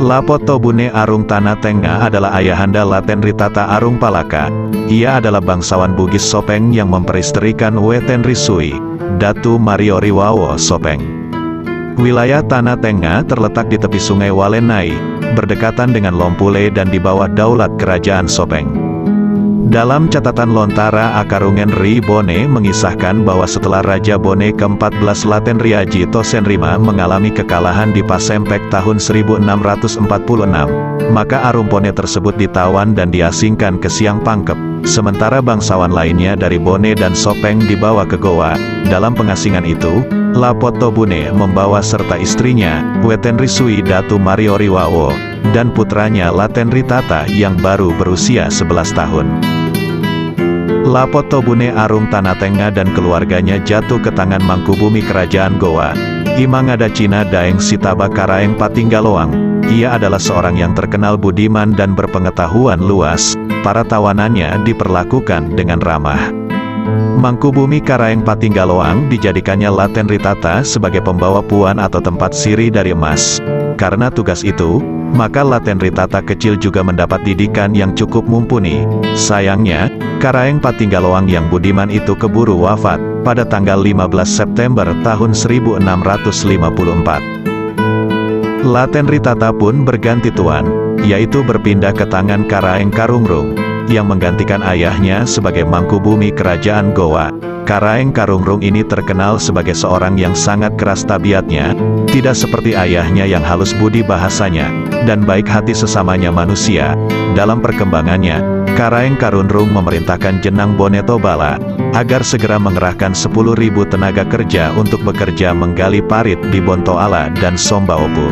Lapotobune Arung Tanah Tenga adalah ayahanda Latenritata Arung Palaka. Ia adalah bangsawan Bugis Sopeng yang memperistrikan Wetenrisui, Datu Mariori Wawo Sopeng. Wilayah Tanah Tenga terletak di tepi sungai Walenai, berdekatan dengan Lompule dan di bawah daulat kerajaan Sopeng. Dalam catatan Lontara Akarungen Ri Bone mengisahkan bahwa setelah Raja Bone ke-14 Latenriaji Tosenrima mengalami kekalahan di Pasempek tahun 1646, maka Arumpone tersebut ditawan dan diasingkan ke Siang Pangkep, sementara bangsawan lainnya dari Bone dan Sopeng dibawa ke Goa. Dalam pengasingan itu, Lapotobune membawa serta istrinya, Wetenrisui Datu Mariori Wawo, dan putranya Latenritata yang baru berusia 11 tahun. Lapotobune Arung Tanah Tenga dan keluarganya jatuh ke tangan Mangkubumi Kerajaan Goa, Imangada Cina Daeng Sitaba Karaeng Patinggaloang. Ia adalah seorang yang terkenal budiman dan berpengetahuan luas. Para tawanannya diperlakukan dengan ramah. Mangkubumi Karaeng Patinggaloang dijadikannya Latenritata sebagai pembawa puan atau tempat siri dari emas. Karena tugas itu, maka Latenritata kecil juga mendapat didikan yang cukup mumpuni. Sayangnya, Karaeng Patinggaloang yang budiman itu keburu wafat pada tanggal 15 September tahun 1654. Latenritata pun berganti tuan, yaitu berpindah ke tangan Karaeng Karungrung, yang menggantikan ayahnya sebagai Mangkubumi Kerajaan Goa. Karaeng Karungrung ini terkenal sebagai seorang yang sangat keras tabiatnya, tidak seperti ayahnya yang halus budi bahasanya, dan baik hati sesamanya manusia. Dalam perkembangannya, Karaeng Karungrung memerintahkan Jenang Bonetobala, agar segera mengerahkan 10.000 tenaga kerja untuk bekerja menggali parit di Bontoala dan Sombaopu.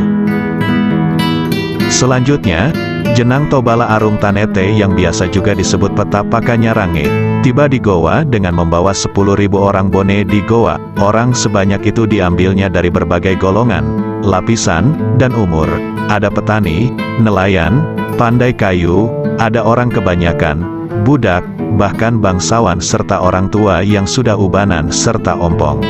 Selanjutnya, Jenang Tobala Arung Tanete yang biasa juga disebut Petapaka Nyarange, tiba di Goa dengan membawa 10.000 orang Bone di Goa. Orang sebanyak itu diambilnya dari berbagai golongan, lapisan, dan umur. Ada petani, nelayan, pandai kayu, ada orang kebanyakan, budak, bahkan bangsawan serta orang tua yang sudah ubanan serta ompong.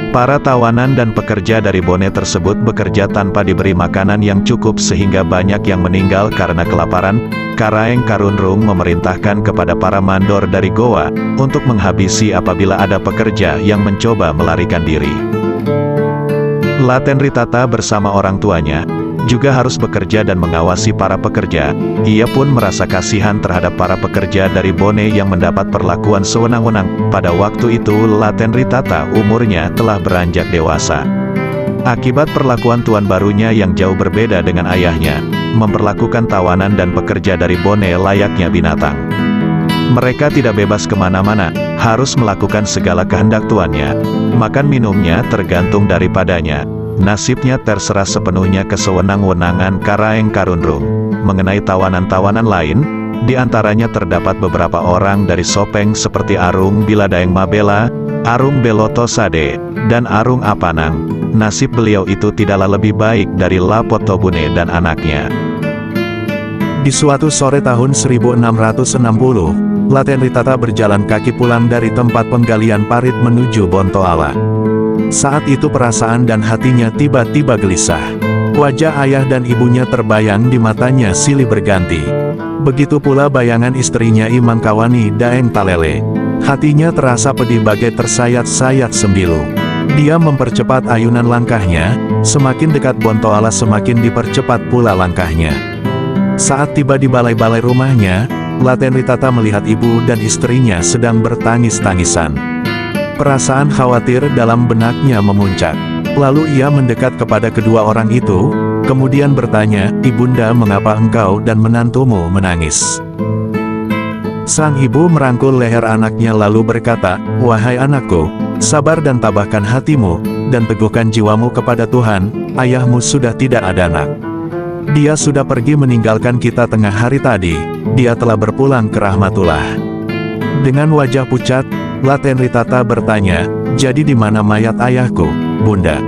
Para tawanan dan pekerja dari Bone tersebut bekerja tanpa diberi makanan yang cukup sehingga banyak yang meninggal karena kelaparan. Karaeng Karungrung memerintahkan kepada para mandor dari Goa untuk menghabisi apabila ada pekerja yang mencoba melarikan diri. Latenritata bersama orang tuanya juga harus bekerja dan mengawasi para pekerja. Ia pun merasa kasihan terhadap para pekerja dari Bone yang mendapat perlakuan sewenang-wenang. Pada waktu itu Latenritata umurnya telah beranjak dewasa. Akibat perlakuan tuan barunya yang jauh berbeda dengan ayahnya, memperlakukan tawanan dan pekerja dari Bone layaknya binatang. Mereka tidak bebas kemana-mana, harus melakukan segala kehendak tuannya. Makan minumnya tergantung daripadanya. Nasibnya terserah sepenuhnya ke sewenang-wenangan Karaeng Karungrung. Mengenai tawanan-tawanan lain, di antaranya terdapat beberapa orang dari Sopeng seperti Arung Biladaeng Mabela, Arung Beloto Sade, dan Arung Apanang. Nasib beliau itu tidaklah lebih baik dari Lapotobune dan anaknya. Di suatu sore tahun 1660, Latenritata berjalan kaki pulang dari tempat penggalian parit menuju Bontoala. Saat itu perasaan dan hatinya tiba-tiba gelisah. Wajah ayah dan ibunya terbayang di matanya silih berganti. Begitu pula bayangan istrinya Imangkawani Daeng Talele. Hatinya terasa pedih bagai tersayat-sayat sembilu. Dia mempercepat ayunan langkahnya, semakin dekat Bontoala semakin dipercepat pula langkahnya. Saat tiba di balai-balai rumahnya, Latenritata melihat ibu dan istrinya sedang bertangis-tangisan. Perasaan khawatir dalam benaknya memuncak. Lalu ia mendekat kepada kedua orang itu, kemudian bertanya, "Ibunda, mengapa engkau dan menantumu menangis?" Sang ibu merangkul leher anaknya lalu berkata, "Wahai anakku, sabar dan tabahkan hatimu, dan teguhkan jiwamu kepada Tuhan. Ayahmu sudah tidak ada anak. Dia sudah pergi meninggalkan kita tengah hari tadi. Dia telah berpulang ke rahmatullah." Dengan wajah pucat, Latenritata bertanya, "Jadi di mana mayat ayahku, Bunda?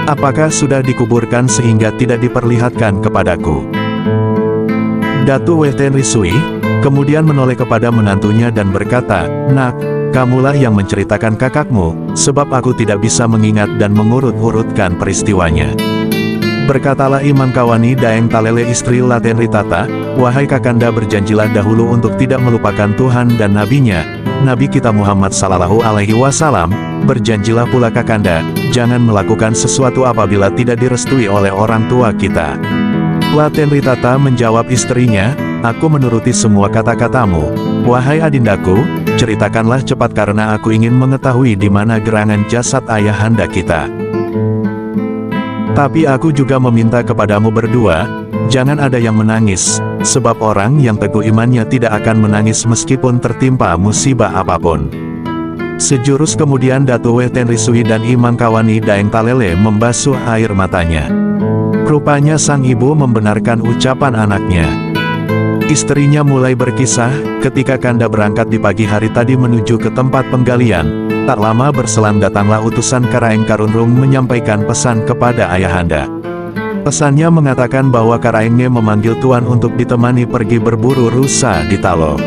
Apakah sudah dikuburkan sehingga tidak diperlihatkan kepadaku?" Datu Wetenrisui kemudian menoleh kepada menantunya dan berkata, "Nak, kamulah yang menceritakan kakakmu, sebab aku tidak bisa mengingat dan mengurut-urutkan peristiwanya." Berkatalah Imang Kawani Daeng Talele istri Laten Ritata, "Wahai Kakanda, berjanjilah dahulu untuk tidak melupakan Tuhan dan Nabi-Nya, Nabi kita Muhammad Sallallahu Alaihi Wasallam. Berjanjilah pula Kakanda, jangan melakukan sesuatu apabila tidak direstui oleh orang tua kita." Laten Ritata menjawab istrinya, "Aku menuruti semua kata-katamu. Wahai adindaku, ceritakanlah cepat karena aku ingin mengetahui di mana gerangan jasad ayahanda kita. Tapi aku juga meminta kepadamu berdua, jangan ada yang menangis, sebab orang yang teguh imannya tidak akan menangis meskipun tertimpa musibah apapun." Sejurus kemudian Datu Weh Tenrisui dan Imang Kawani Daeng Talele membasuh air matanya. Rupanya sang ibu membenarkan ucapan anaknya. Istrinya mulai berkisah, ketika Kanda berangkat di pagi hari tadi menuju ke tempat penggalian, tak lama berselang datanglah utusan Karaeng Karunrung menyampaikan pesan kepada ayahanda. Pesannya mengatakan bahwa Karaengnya memanggil Tuan untuk ditemani pergi berburu rusa di Talo.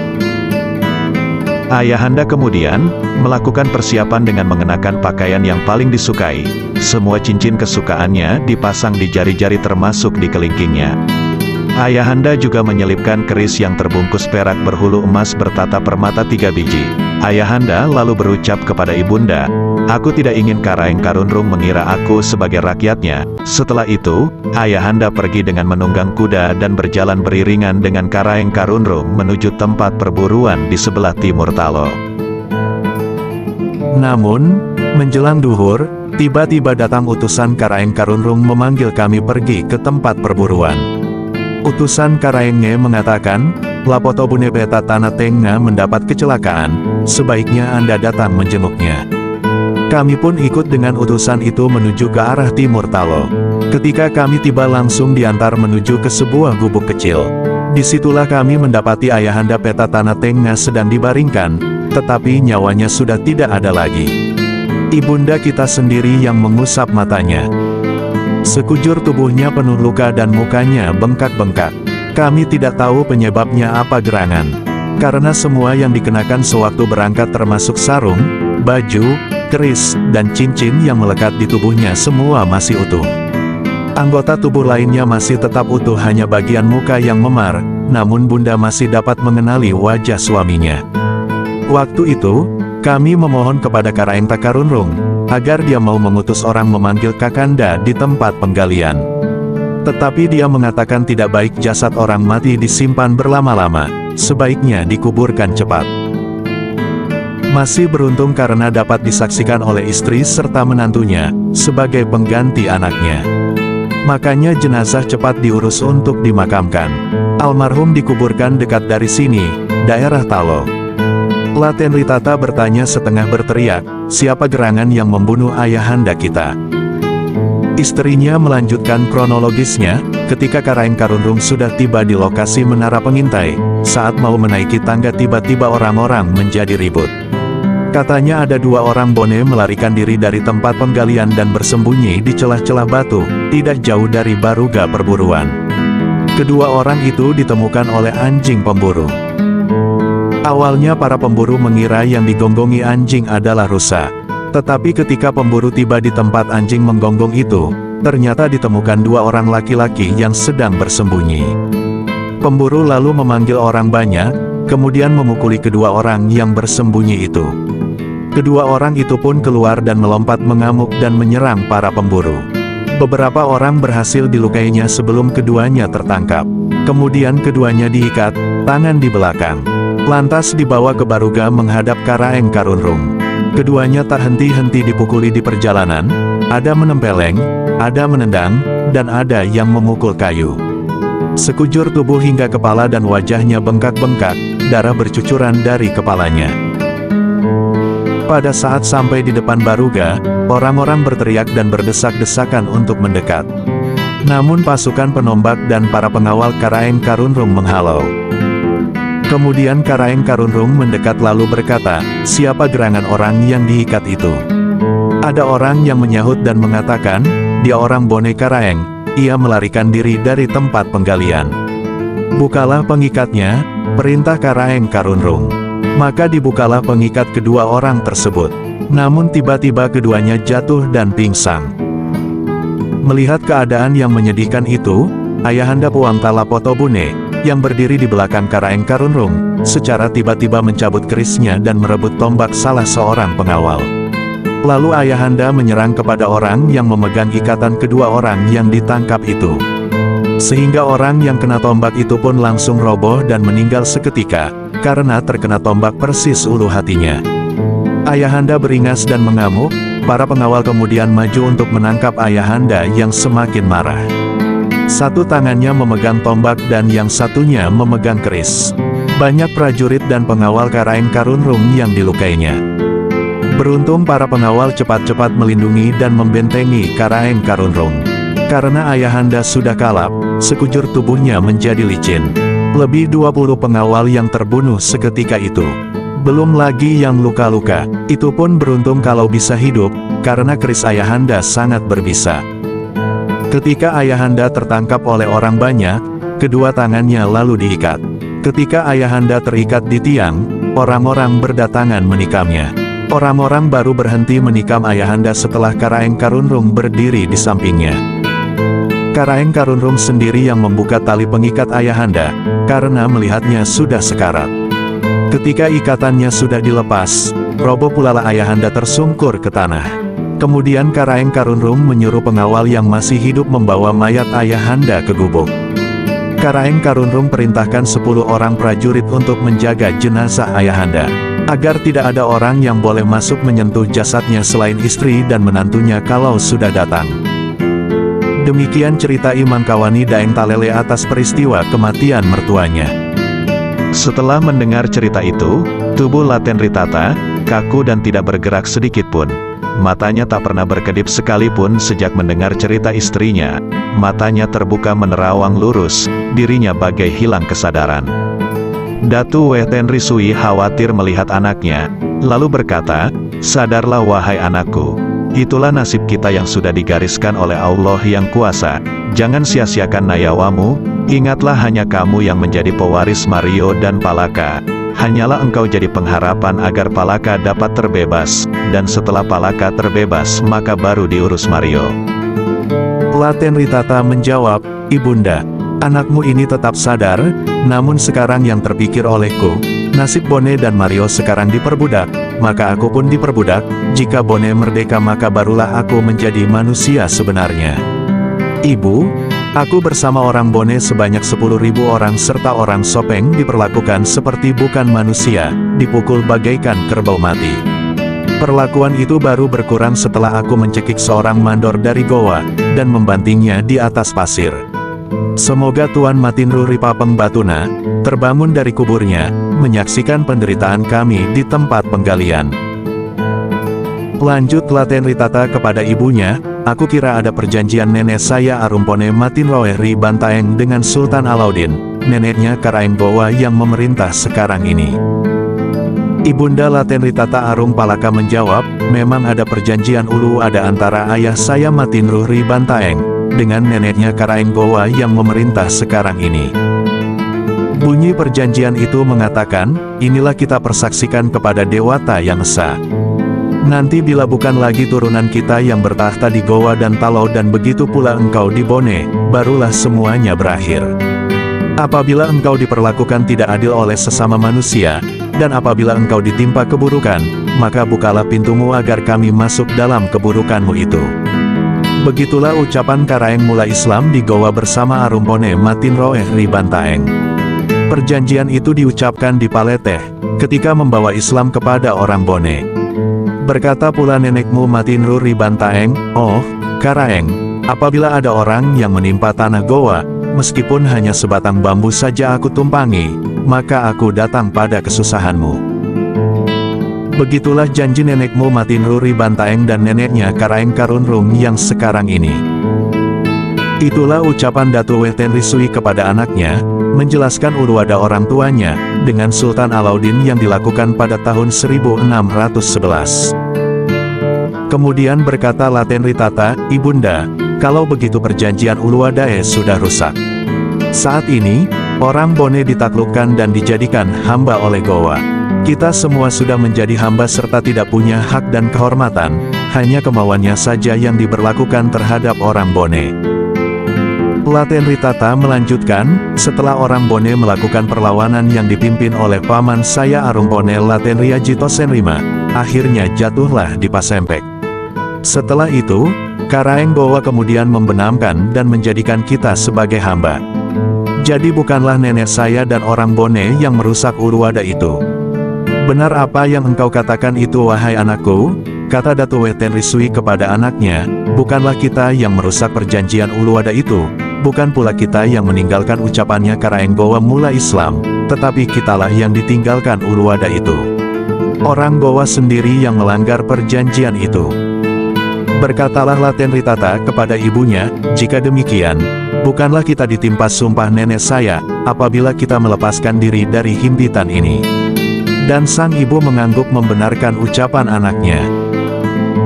Ayahanda kemudian melakukan persiapan dengan mengenakan pakaian yang paling disukai. Semua cincin kesukaannya dipasang di jari-jari termasuk di kelingkingnya. Ayahanda juga menyelipkan keris yang terbungkus perak berhulu emas bertata permata 3 biji. Ayahanda lalu berucap kepada ibunda, "Aku tidak ingin Karaeng Karunrung mengira aku sebagai rakyatnya." Setelah itu, ayahanda pergi dengan menunggang kuda dan berjalan beriringan dengan Karaeng Karunrung menuju tempat perburuan di sebelah timur Talo. Namun, menjelang duhur, tiba-tiba datang utusan Karaeng Karunrung memanggil kami pergi ke tempat perburuan. Utusan Karaengnya mengatakan, "Lapoto Bune Peta Tanah Tengah mendapat kecelakaan, sebaiknya Anda datang menjenguknya." Kami pun ikut dengan utusan itu menuju ke arah timur Talo. Ketika kami tiba langsung diantar menuju ke sebuah gubuk kecil. Disitulah kami mendapati ayahanda Peta Tanah Tengah sedang dibaringkan, tetapi nyawanya sudah tidak ada lagi. Ibunda kita sendiri yang mengusap matanya. Sekujur tubuhnya penuh luka dan mukanya bengkak-bengkak. Kami tidak tahu penyebabnya apa gerangan. Karena semua yang dikenakan sewaktu berangkat termasuk sarung, baju, keris, dan cincin yang melekat di tubuhnya semua masih utuh. Anggota tubuh lainnya masih tetap utuh, hanya bagian muka yang memar, namun bunda masih dapat mengenali wajah suaminya. Waktu itu, kami memohon kepada Karaeng Karunrung agar dia mau mengutus orang memanggil Kakanda di tempat penggalian. Tetapi dia mengatakan tidak baik jasad orang mati disimpan berlama-lama, sebaiknya dikuburkan cepat. Masih beruntung karena dapat disaksikan oleh istri serta menantunya, sebagai pengganti anaknya. Makanya jenazah cepat diurus untuk dimakamkan. Almarhum dikuburkan dekat dari sini, daerah Talo. Laten Ritata bertanya setengah berteriak, "Siapa gerangan yang membunuh ayahanda kita?" Istrinya melanjutkan kronologisnya, ketika Karaeng Karunrung sudah tiba di lokasi menara pengintai, saat mau menaiki tangga tiba-tiba orang-orang menjadi ribut. Katanya ada 2 orang bone melarikan diri dari tempat penggalian dan bersembunyi di celah-celah batu, tidak jauh dari baruga perburuan. Kedua orang itu ditemukan oleh anjing pemburu. Awalnya para pemburu mengira yang digonggongi anjing adalah rusa. Tetapi ketika pemburu tiba di tempat anjing menggonggong itu, ternyata ditemukan 2 orang laki-laki yang sedang bersembunyi. Pemburu lalu memanggil orang banyak, kemudian memukuli kedua orang yang bersembunyi itu. Kedua orang itu pun keluar dan melompat mengamuk dan menyerang para pemburu. Beberapa orang berhasil dilukainya sebelum keduanya tertangkap. Kemudian keduanya diikat, tangan di belakang. Lantas dibawa ke baruga menghadap Karaeng Karunrung. Keduanya tak henti-henti dipukuli di perjalanan, ada menempeleng, ada menendang, dan ada yang memukul kayu. Sekujur tubuh hingga kepala dan wajahnya bengkak-bengkak, darah bercucuran dari kepalanya. Pada saat sampai di depan baruga, orang-orang berteriak dan berdesak-desakan untuk mendekat. Namun pasukan penombak dan para pengawal Karaeng Karunrung menghalau. Kemudian Karaeng Karunrung mendekat lalu berkata, "Siapa gerangan orang yang diikat itu?" Ada orang yang menyahut dan mengatakan, "Dia orang bone Karaeng, ia melarikan diri dari tempat penggalian." "Bukalah pengikatnya," perintah Karaeng Karunrung. Maka dibukalah pengikat kedua orang tersebut. Namun tiba-tiba keduanya jatuh dan pingsan. Melihat keadaan yang menyedihkan itu, Ayahanda Puangta Lapotobune, yang berdiri di belakang Karaeng Karunrung, secara tiba-tiba mencabut kerisnya dan merebut tombak salah seorang pengawal. Lalu Ayahanda menyerang kepada orang yang memegang ikatan kedua orang yang ditangkap itu. Sehingga orang yang kena tombak itu pun langsung roboh dan meninggal seketika, karena terkena tombak persis ulu hatinya. Ayahanda beringas dan mengamuk, para pengawal kemudian maju untuk menangkap Ayahanda yang semakin marah. Satu tangannya memegang tombak dan yang satunya memegang keris. Banyak prajurit dan pengawal Karaeng Karunrung yang dilukainya. Beruntung para pengawal cepat-cepat melindungi dan membentengi Karaeng Karunrung. Karena Ayahanda sudah kalap, sekujur tubuhnya menjadi licin. Lebih 20 pengawal yang terbunuh seketika itu. Belum lagi yang luka-luka, itu pun beruntung kalau bisa hidup, karena keris Ayahanda sangat berbisa. Ketika Ayahanda tertangkap oleh orang banyak, kedua tangannya lalu diikat. Ketika Ayahanda terikat di tiang, orang-orang berdatangan menikamnya. Orang-orang baru berhenti menikam Ayahanda setelah Karaeng Karunrung berdiri di sampingnya. Karaeng Karunrung sendiri yang membuka tali pengikat Ayahanda, karena melihatnya sudah sekarat. Ketika ikatannya sudah dilepas, roboh pulalah Ayahanda tersungkur ke tanah. Kemudian Karaeng Karunrung menyuruh pengawal yang masih hidup membawa mayat Ayahanda ke gubuk. Karaeng Karunrung perintahkan 10 orang prajurit untuk menjaga jenazah Ayahanda, agar tidak ada orang yang boleh masuk menyentuh jasadnya selain istri dan menantunya kalau sudah datang. Demikian cerita Imangkawani Daeng Talele atas peristiwa kematian mertuanya. Setelah mendengar cerita itu, tubuh Laten Ritata kaku dan tidak bergerak sedikit pun. Matanya tak pernah berkedip sekalipun sejak mendengar cerita istrinya. Matanya terbuka menerawang lurus, dirinya bagai hilang kesadaran. Datu Weten Risui khawatir melihat anaknya, lalu berkata, "Sadarlah wahai anakku, itulah nasib kita yang sudah digariskan oleh Allah yang kuasa. Jangan sia-siakan nayawamu, ingatlah hanya kamu yang menjadi pewaris Mario dan Palaka. Hanyalah engkau jadi pengharapan agar Palaka dapat terbebas, dan setelah Palaka terbebas maka baru diurus Mario." Laten Ritata menjawab, "Ibunda, anakmu ini tetap sadar, namun sekarang yang terpikir olehku, nasib Bone dan Mario sekarang diperbudak, maka aku pun diperbudak. Jika Bone merdeka maka barulah aku menjadi manusia sebenarnya. Ibu, aku bersama orang Bone sebanyak 10.000 orang serta orang Sopeng diperlakukan seperti bukan manusia, dipukul bagaikan kerbau mati. Perlakuan itu baru berkurang setelah aku mencekik seorang mandor dari goa, dan membantingnya di atas pasir. Semoga Tuan Matinru Ripapeng Batuna terbangun dari kuburnya, menyaksikan penderitaan kami di tempat penggalian." Lanjut Laten Ritata kepada ibunya, "Aku kira ada perjanjian nenek saya Arumpone Matinroe Ri Bantaeng dengan Sultan Alauddin, neneknya Karaeng Gowa yang memerintah sekarang ini." Ibunda Laten Ritata Arum Palaka menjawab, "Memang ada perjanjian ulu ada antara ayah saya Matinru Ri Bantaeng dengan neneknya Karaeng Gowa yang memerintah sekarang ini. Bunyi perjanjian itu mengatakan, inilah kita persaksikan kepada Dewata yang esa. Nanti bila bukan lagi turunan kita yang bertahta di Gowa dan Talau dan begitu pula engkau di Bone, barulah semuanya berakhir. Apabila engkau diperlakukan tidak adil oleh sesama manusia, dan apabila engkau ditimpa keburukan, maka bukalah pintumu agar kami masuk dalam keburukanmu itu." Begitulah ucapan Karaeng mula Islam di Gowa bersama Arumpone Matinroe Ri Bantaeng. Perjanjian itu diucapkan di Paleteh, ketika membawa Islam kepada orang Bone. Berkata pula nenekmu Matinru Ri Bantaeng, "Oh, Karaeng, apabila ada orang yang menimpa tanah Gowa, meskipun hanya sebatang bambu saja aku tumpangi, maka aku datang pada kesusahanmu." Begitulah janji nenekmu Matinru Ri Bantaeng dan neneknya Karaeng Karunrung yang sekarang ini. Itulah ucapan Datu Weten Risui kepada anaknya, menjelaskan uruada orang tuanya, dengan Sultan Alauddin yang dilakukan pada tahun 1611. Kemudian berkata Laten Ritata, "Ibunda, kalau begitu perjanjian Uluwadae sudah rusak. Saat ini, orang Bone ditaklukkan dan dijadikan hamba oleh Gowa. Kita semua sudah menjadi hamba serta tidak punya hak dan kehormatan, hanya kemauannya saja yang diberlakukan terhadap orang Bone. Latenritata melanjutkan, setelah orang Bone melakukan perlawanan yang dipimpin oleh paman saya Arung Bone Latenria Jitosenrima, akhirnya jatuhlah di Pasempek. Setelah itu, Karaeng Gowa kemudian membenamkan dan menjadikan kita sebagai hamba. Jadi bukanlah nenek saya dan orang Bone yang merusak Uluwada itu. Benar apa yang engkau katakan itu wahai anakku, kata Datu Wetenrisui kepada anaknya, bukanlah kita yang merusak perjanjian Uluwada itu, bukan pula kita yang meninggalkan ucapannya Karaeng Gowa mula Islam, tetapi kitalah yang ditinggalkan Uluwada itu. Orang Gowa sendiri yang melanggar perjanjian itu. Berkatalah Latenritata kepada ibunya, jika demikian, bukanlah kita ditimpa sumpah nenek saya, apabila kita melepaskan diri dari himpitan ini. Dan sang ibu mengangguk membenarkan ucapan anaknya.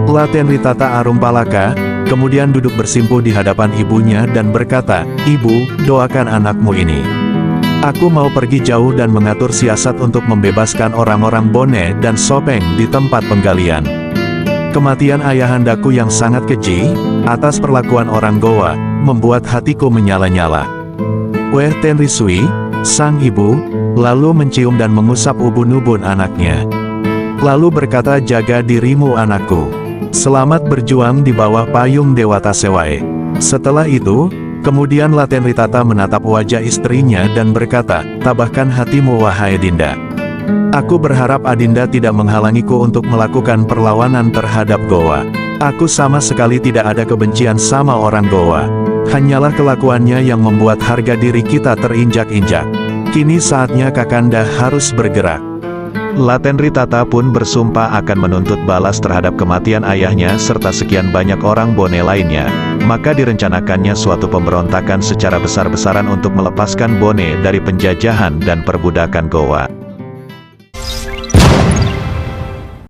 Latenritata Arumpalaka kemudian duduk bersimpuh di hadapan ibunya dan berkata, "Ibu, doakan anakmu ini. Aku mau pergi jauh dan mengatur siasat untuk membebaskan orang-orang Bone dan Sopeng di tempat penggalian. Kematian ayahandaku yang sangat keji, atas perlakuan orang Gowa, membuat hatiku menyala-nyala." Wetenrisui, sang ibu, lalu mencium dan mengusap ubun-ubun anaknya. Lalu berkata, "Jaga dirimu anakku. Selamat berjuang di bawah payung Dewata Sewae." Setelah itu, kemudian Latenritata menatap wajah istrinya dan berkata, "Tabahkan hatimu wahai Dinda. Aku berharap Adinda tidak menghalangiku untuk melakukan perlawanan terhadap Gowa. Aku sama sekali tidak ada kebencian sama orang Gowa. Hanyalah kelakuannya yang membuat harga diri kita terinjak-injak. Kini saatnya Kakanda harus bergerak." Latenritata pun bersumpah akan menuntut balas terhadap kematian ayahnya serta sekian banyak orang Bone lainnya. Maka direncanakannya suatu pemberontakan secara besar-besaran untuk melepaskan Bone dari penjajahan dan perbudakan Gowa.